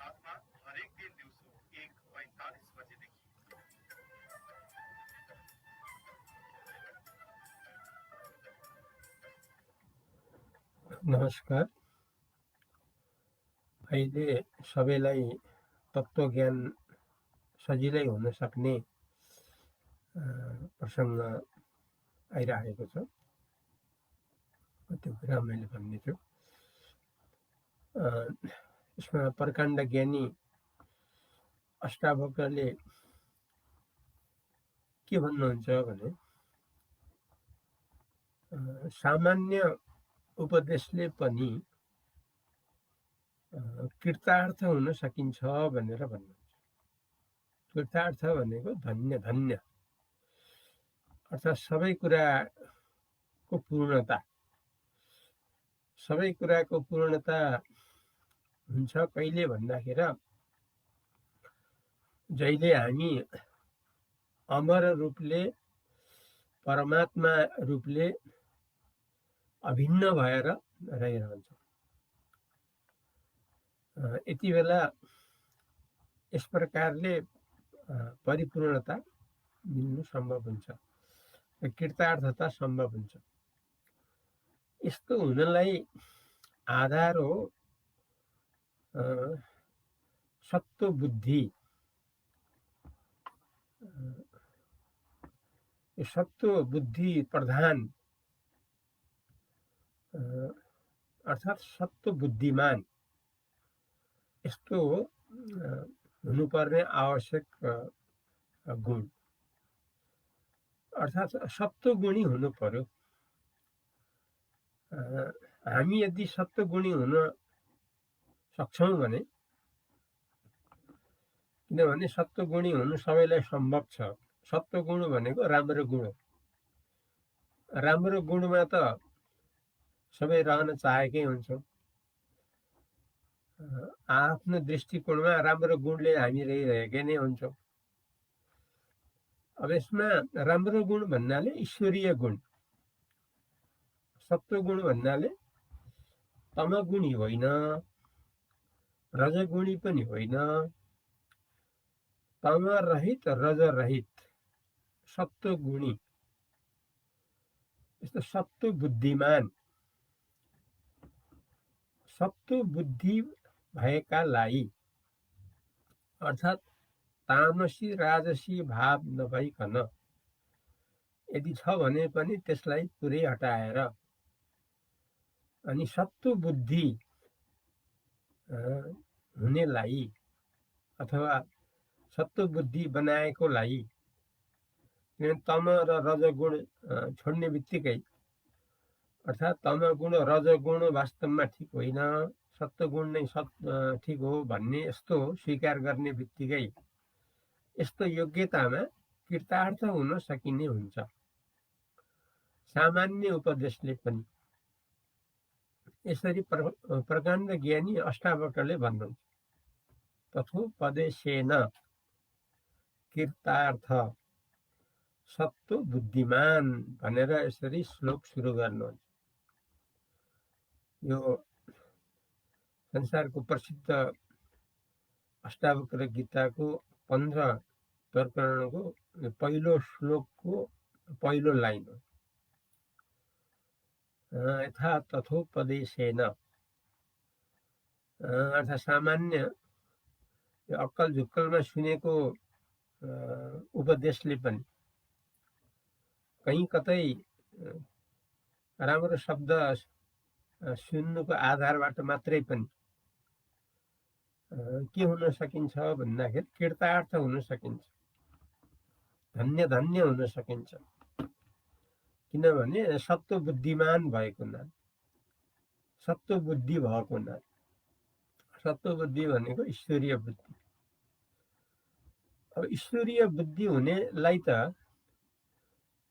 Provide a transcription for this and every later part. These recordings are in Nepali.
अर्थात् हरेक दिन दिउँसो 1:45 बजेदेखि। नमस्कार। अहिले सबैलाई तत्त्वज्ञान सजिलै हुन सक्ने प्रसङ्ग आइरहेको छ। त्यो कुरा मैले भन्ने छु। यसमा प्रकाण्ड ज्ञानी अष्टावक्रले के भन्नुहुन्छ भने सामान्य उपदेशले पनि कृतार्थ हुन सकिन्छ भनेर भन्नुहुन्छ। कृतार्थ भनेको धन्य धन्य अर्थात् सबै कुराको पूर्णता। सबै कुराको पूर्णता हुन्छ कहिले भन्दाखेरि जहिले हामी अमर रूपले परमात्मा रूपले अभिन्न भएर रहिरहन्छौँ। यति बेला यस प्रकारले परिपूर्णता मिल्नु सम्भव हुन्छ, कृतार्थता सम्भव हुन्छ। यस्तो हुनलाई आधार हो सत्व बुद्धि। सत्व बुद्धि प्रधान अर्थात् सत्व बुद्धिमान यस्तो हुनुपर्ने आवश्यक गुण अर्थात् सत्वगुणी हुनु पर्यो। हामी यदि सत्वगुणी हुन सक्छौँ भने, किनभने सत्वगुणी हुनु सबैलाई सम्भव छ। सत्वगुण भनेको राम्रो गुण हो। राम्रो गुणमा त सबै रहन चाहेकै हुन्छौँ। आफ्नो दृष्टिकोणमा राम्रो गुणले हामी रहिरहेकै नै हुन्छौँ। अब यसमा राम्रो गुण भन्नाले ईश्वरीय गुण, सत्वगुण भन्नाले तमगुणी होइन, रजगुणी पनि होइन, तम रहित रज रहित सत्वगुणी, यस्तो सत्व बुद्धिमान सत्व बुद्धि भएकालाई अर्थात् तामसी राजसी भाव नभइकन यदि छ भने पनि त्यसलाई पुरै हटाएर अनि सत्व बुद्धि हुनेलाई अथवा सत्व बुद्धि बनाएकोलाई, तम र रजगुण छोड्ने बित्तिकै अर्थात् तमगुण रजगुण वास्तवमा ठिक होइन, सत्वगुण नै ठिक हो भन्ने यस्तो स्वीकार गर्ने बित्तिकै यस्तो योग्यतामा कृतार्थ हुन सकिने हुन्छ। सामान्य उपदेशले पनि यसरी प्रकाण्ड ज्ञानी अष्टावक्रले भन्नुहुन्छ, तथोपदेशेन कृतार्थ सत्व बुद्धिमान भनेर यसरी श्लोक सुरु गर्नुहुन्छ। यो संसारको प्रसिद्ध अष्टावक्र गीताको 15 प्रकरणको पहिलो श्लोकको पहिलो लाइन हो। यथा तथोपदेशेन अर्थात् सामान्य अक्कल झुक्कलमा सुनेको उपदेशले पनि कहीँ कतै राम्रो शब्द सुन्नुको आधारबाट मात्रै पनि के हुन सकिन्छ भन्दाखेरि कृतार्थ हुन सकिन्छ, धन्य धन्य हुन सकिन्छ। किनभने सत्व बुद्धिमान भएको हुनाले, सत्व बुद्धि भएको हुनाले। सत्व बुद्धि भनेको ईश्वरीय बुद्धि। अब ईश्वरीय बुद्धि हुनेलाई त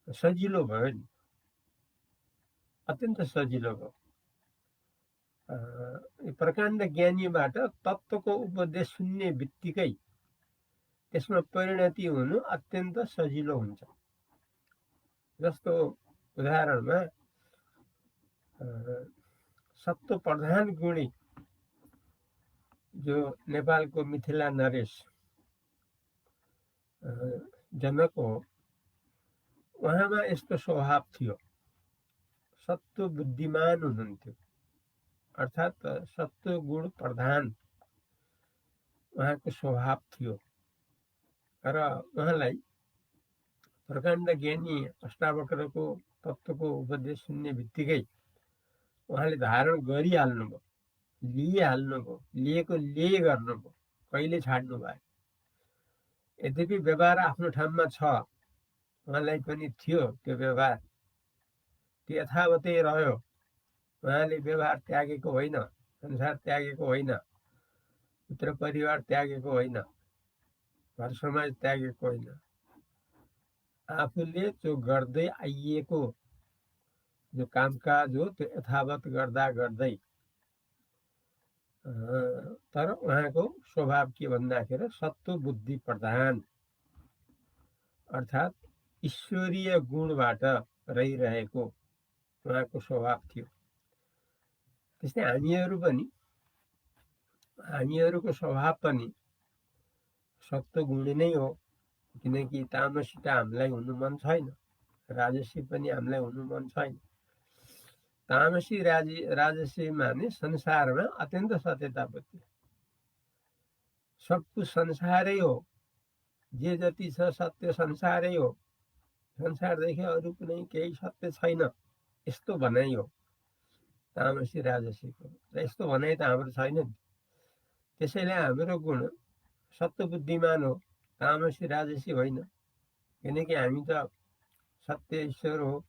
सजिलो भयो नि, अत्यन्त सजिलो भयो। प्रकाण्ड ज्ञानीबाट तत्त्वको उपदेश सुन्ने बित्तिकै त्यसमा परिणति हुनु अत्यन्त सजिलो हुन्छ। जस्तो उदाहरणमा सत्व प्रधान गुणी जो नेपालको मिथिला नरेश जनक हो, उहाँमा यस्तो स्वभाव थियो, सत्व बुद्धिमान हुनुहुन्थ्यो, अर्थात् सत्व गुण प्रधान उहाँको स्वभाव थियो। र उहाँलाई प्रकाण्ड ज्ञानी अष्टावक्रको तत्त्वको उपदेश सुन्ने बित्तिकै उहाँले धारण गरिहाल्नुभयो, लिइहाल्नुभयो, लिएको लिए गर्नुभयो, कहिले छाड्नु भयो। यद्यपि व्यवहार आफ्नो ठाउँमा छ, उहाँलाई पनि थियो त्यो व्यवहार, त्यो यथावतै रह्यो। उहाँले व्यवहार त्यागेको होइन, संसार त्यागेको होइन, पुत्र परिवार त्यागेको होइन, घर समाज त्यागेको होइन। आफूले जो गर्दै आइएको जो कामकाज हो त्यो यथावत गर्दा गर्दै, तर उहाँको स्वभाव के भन्दाखेरि सत्व बुद्धि प्रधान, अर्थात् ईश्वरीय गुणबाट रहिरहेको उहाँको स्वभाव थियो। त्यस्तै हामीहरूको स्वभाव पनि सत्व गुण नै हो, किनकि तामसी त हामीलाई हुनु मन छैन, राजसी पनि हामीलाई हुनु मन छैन। तामसी राजसी माने संसारमा अत्यन्त सत्यता बुद्धि, सब कुछ संसारै हो, जे जति छ सत्य संसारै हो, संसारदेखि अरू कुनै केही सत्य छैन, यस्तो भनाइ हो तामसी राजसीको। र यस्तो भनाइ त हाम्रो छैन नि। त्यसैले हाम्रो गुण सत्य बुद्धिमान हो, तामसी राजसी होइन। किनकि हामी त सत्य ईश्वर हो,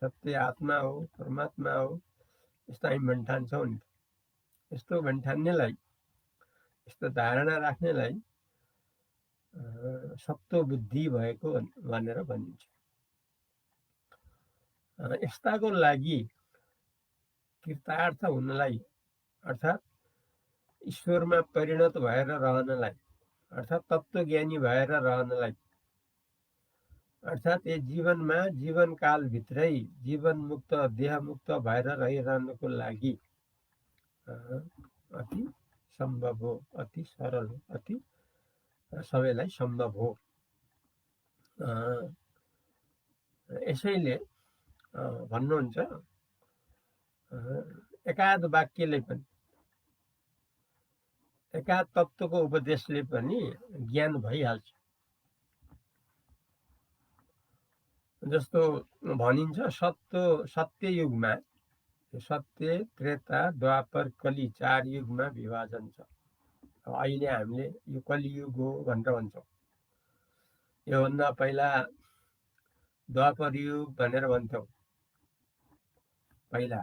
सत्य आत्मा हो, परमात्मा हो, यस्तो हामी भन्ठान्छौँ नि। यस्तो भन्ठान्नेलाई, यस्तो धारणा राख्नेलाई सत्व बुद्धि भएको भनेर भनिन्छ। यस्ताको लागि कृतार्थ हुनलाई, अर्थात् ईश्वरमा परिणत भएर रहनलाई, अर्थात् तत्त्वज्ञानी भएर रहनलाई, अर्थात् यस जीवनमा जीवनकालभित्रै जीवनमुक्त देहमुक्त भएर रहिरहनको लागि अति सम्भव हो, अति सरल हो, अति सबैलाई सम्भव हो। यसैले भन्नुहुन्छ एकाध वाक्यले पनि, एकाध तत्त्वको उपदेशले पनि ज्ञान भइहाल्छ। जस्तो भनिन्छ सत्य युगमा, सत्य त्रेता द्वापर कली 4 युगमा विभाजन छ। अहिले हामीले यो कलियुग हो भनेर भन्छौँ। योभन्दा पहिला द्वापर युग भनेर भन्छौँ, पहिला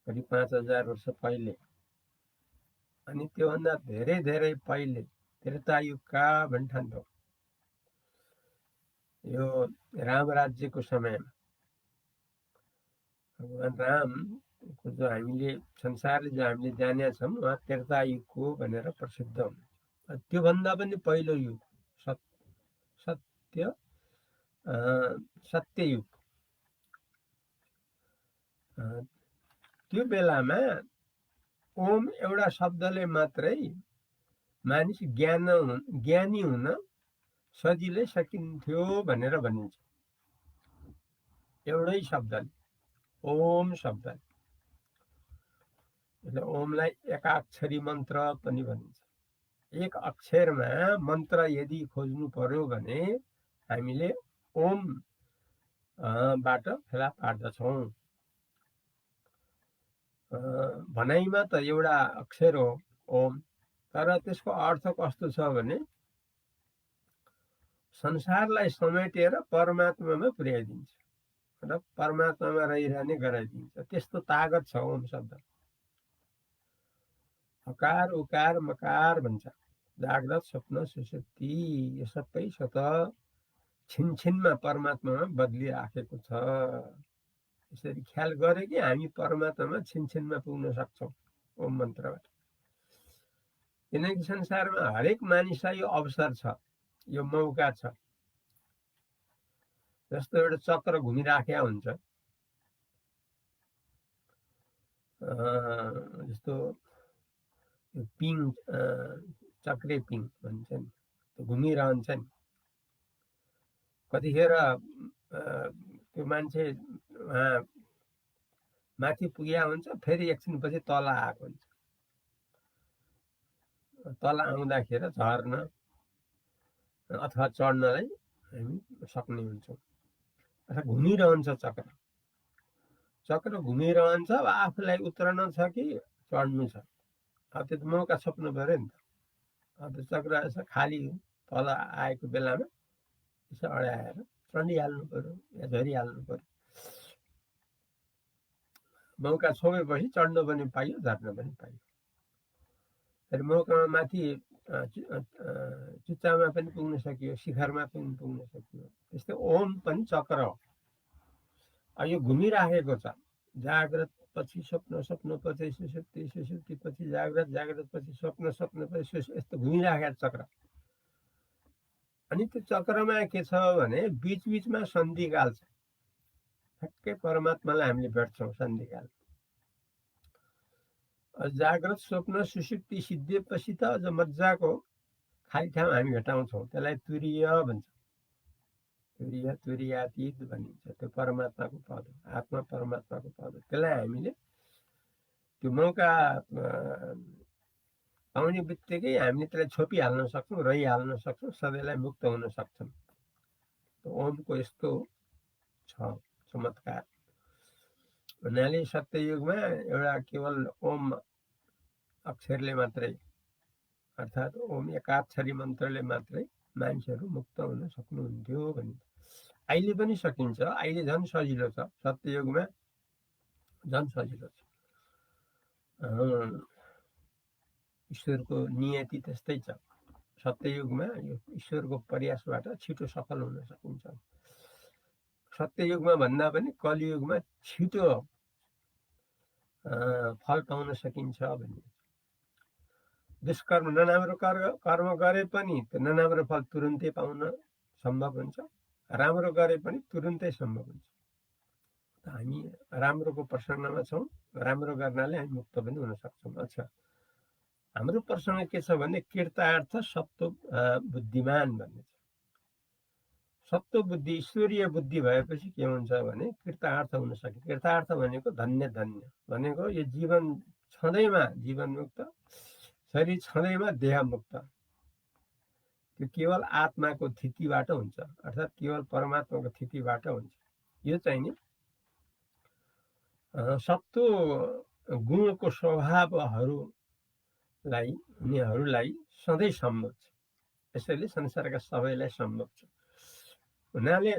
करिब 5000 वर्ष पहिले। अनि त्योभन्दा धेरै धेरै पहिले त्रेतायुगका भन्ठान्छौँ। यो राम राज्यको समयमा भगवान रामको जो हामीले संसारले जो हामीले जानेका छौँ, उहाँ त्रेतायुगको भनेर प्रसिद्ध हुनुहुन्छ। त्योभन्दा पनि पहिलो युग सत्ययुग। त्यो बेलामा ओम एउटा शब्दले मात्रै मानिस ज्ञानी हुन सजिलै सकिन्थ्यो भनेर भनिन्छ। एउटै शब्दले, ओम शब्दले। ओमलाई एकाक्षरी मन्त्र पनि भनिन्छ। एक अक्षरमा मन्त्र यदि खोज्नु पर्यो भने हामीले ओम बाट फेला पार्दछौँ। भनाइमा त एउटा अक्षर हो ओम, तर त्यसको अर्थ कस्तो छ भने संसारलाई समेटेर परमात्मामा पुर्याइदिन्छ र परमात्मामा रहिरहने गराइदिन्छ। त्यस्तो तागत छ ओम शब्द। हकार उकार मकार भन्छ, जाग्रत स्वप्न सुषुप्ति, यो सबै स्वतः छिनछिनमा परमात्मामा बदलिराखेको छ। यसरी ख्याल गरे कि हामी परमात्मामा छिनछिनमा पुग्न सक्छौँ ओम मन्त्रबाट। किनकि संसारमा हरेक मानिसलाई यो अवसर छ, यो मौका छ। जस्तो एउटा चक्र घुमिराखेका हुन्छ, जस्तो त्यो पिङ चक्रे पिङ भन्छ नि, त्यो घुमिरहन्छ नि। कतिखेर त्यो मान्छे माथि पुगेका हुन्छ, फेरि एकछिनपछि तल आएको हुन्छ। तल आउँदाखेरि झर्न अथवा चढ्नलाई हामी सक्ने हुन्छौँ। अथवा घुमिरहन्छ चक्र, चक्र घुमिरहन्छ। अब आफूलाई उत्रन छ कि चढ्नु छ, अब त्यो त मौका छोप्नु पऱ्यो नि त। अब त्यो चक्र यसो खाली तल आएको बेलामा यसो अड्याएर चढिहाल्नु पऱ्यो या झरिहाल्नु पऱ्यो। मौका छोपेपछि चढ्न पनि पाइयो, झर्न पनि पाइयो। फेरि मौकामा माथि चुच्चामा पनि पुग्न सकियो, शिखरमा पनि पुग्न सकियो। त्यस्तै ओम पनि चक्र हो। अब यो घुमिराखेको छ, जाग्रत पछि स्वप्न, स्वप्न पछि सुषुप्ति, सुषुप्ति पछि जाग्रत, जाग्रत पछि स्वप्न, स्वप्न पछि सुषुप्ति, यस्तो घुमिराखेको चक्र। अनि त्यो चक्रमा के छ भने बिचबिचमा सन्धिकाल छ। ठ्याक्कै परमात्मालाई हामीले भेट्छौँ सन्धिकाल। जाग्रत स्वप्न सुषुप्ति सिद्धिएपछि त अझ मजाको खाली ठाउँ हामी भेटाउँछौँ। त्यसलाई तुरीय भन्छ, तुरीय, तुरीयातीत भनिन्छ। त्यो परमात्माको पद हो, आत्मा परमात्माको पद हो। त्यसलाई हामीले त्यो मौका आउने बित्तिकै हामीले त्यसलाई छोपिहाल्न सक्छौँ, रहिहाल्न सक्छौँ, सधैँलाई मुक्त हुन सक्छौँ। ओमको यस्तो छ चमत्कार। हुनाले सत्ययुगमा एउटा केवल ओम अक्षरले मात्रै, अर्थात् ओम एकाक्षरी मन्त्रले मात्रै मान्छेहरू मुक्त हुन सक्नुहुन्थ्यो भनिन्छ। अहिले पनि सकिन्छ, अहिले झन् सजिलो छ, सत्ययुगमा झन् सजिलो छ। ईश्वरको नियति त्यस्तै छ। सत्ययुगमा यो ईश्वरको प्रयासबाट छिटो सफल हुन सकिन्छ। सत्ययुगमा भन्दा पनि कलियुगमा छिटो फल पाउन सकिन्छ भनिन्छ। दुष्कर्म, नराम्रो कर्म गरे पनि त्यो नराम्रो फल तुरुन्तै पाउन सम्भव हुन्छ, राम्रो गरे पनि तुरुन्तै सम्भव हुन्छ। हामी राम्रोको प्रसङ्गमा छौँ, राम्रो गर्नाले हामी मुक्त पनि हुन सक्छौँ। अच्छा, हाम्रो प्रसङ्ग के छ भने कृतार्थ सत्व बुद्धिमान भन्ने छ। सत्व बुद्धि, ईश्वरीय बुद्धि भएपछि के हुन्छ भने कृतार्थ हुन सक्यो। कृतार्थ भनेको धन्य, धन्य भनेको यो जीवन छँदैमा जीवन मुक्त, शरीर छँदैमा देह मुक्त। त्यो केवल आत्माको स्थितिबाट हुन्छ, अर्थात् केवल परमात्माको स्थितिबाट हुन्छ। यो चाहिँ नि सत्व गुणको स्वभावहरूलाई उनीहरूलाई सधैँ सम्भव छ। यसैले संसारका सबैलाई सम्भव छ। हुनाले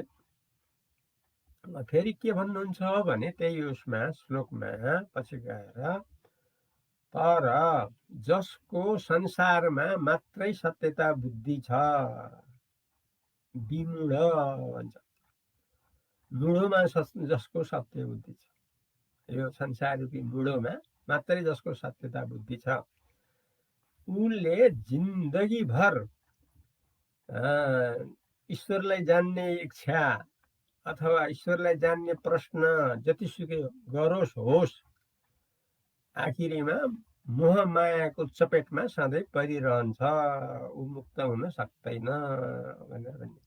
फेरि के भन्नुहुन्छ भने त्यही उसमा श्लोकमा पछि गएर, तर जसको संसारमा मात्रै सत्यता बुद्धि छ, विमूढ भन्छ, मूढोमा जसको सत्य बुद्धि छ, यो संसार रूपी मूढोमा मात्रै जसको सत्यता बुद्धि छ, उसले जिन्दगीभर ईश्वरलाई जान्ने इच्छा अथवा ईश्वरलाई जान्ने प्रश्न जतिसुकै गरोस् होस्, आखिरीमा मोह मायाको चपेटमा सधैँ परिरहन्छ, ऊ मुक्त हुन सक्दैन भनेर भनिन्छ।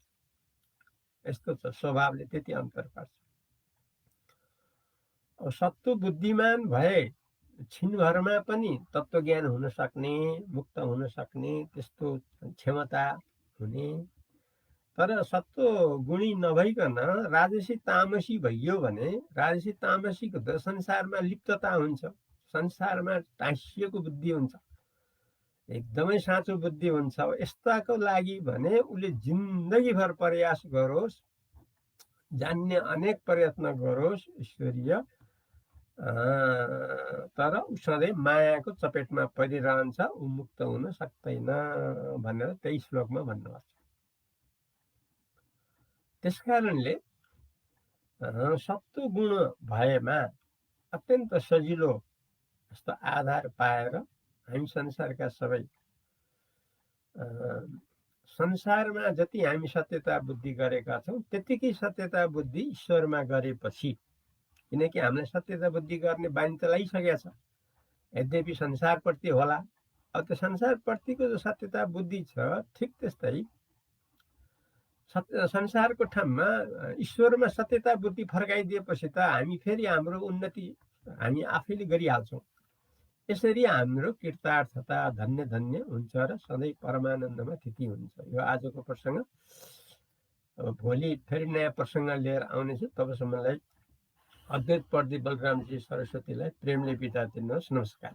यस्तो छ स्वभावले, त्यति अन्तर पर्छ। अब सत्व बुद्धिमान भए छिनभरमा पनि तत्त्वज्ञान हुन सक्ने, मुक्त हुन सक्ने त्यस्तो क्षमता हुने। तर सत्व गुणी नभइकन राजसी तामसी भइयो भने राजसी तामसीको त संसारमा लिप्तता हुन्छ, संसारमा टाँसिएको बुद्धि हुन्छ, एकदमै साँचो बुद्धि हुन्छ। यस्ताको लागि भने उसले जिन्दगीभर प्रयास गरोस्, जान्ने अनेक प्रयत्न गरोस् ईश्वरीय, तर ऊ सधैँ मायाको चपेटमा परिरहन्छ, ऊ मुक्त हुन सक्दैन भनेर त्यही श्लोकमा भन्नुभएको छ। त्यसकारणले सत्व गुण भएमा अत्यन्त सजिलो जस्तो आधार पाएर हामी संसारका सबै संसारमा जति हामी सत्यता बुद्धि गरेका छौँ त्यतिकै सत्यता बुद्धि ईश्वरमा गरेपछि, किनकि हामीलाई सत्यता बुद्धि गर्ने बानी त लगाइसकेको छ, यद्यपि संसारप्रति होला, अब त्यो संसारप्रतिको जो सत्यता बुद्धि छ ठिक त्यस्तै संसारको ठाउँमा ईश्वरमा सत्यता बुद्धि फर्काइदिएपछि त हामी फेरि हाम्रो उन्नति हामी आफैले गरिहाल्छौँ। यसरी हाम्रो कृतार्थता धन्य धन्य हुन्छ र सधैँ परमानन्दमा स्थिति हुन्छ। यो आजको प्रसङ्ग। अब भोलि फेरि नयाँ प्रसङ्ग लिएर आउनेछु। तबसम्मलाई अद्वैत प्रदीप बलरामजी सरस्वतीलाई प्रेमले बिदा दिनुहोस्। नमस्कार।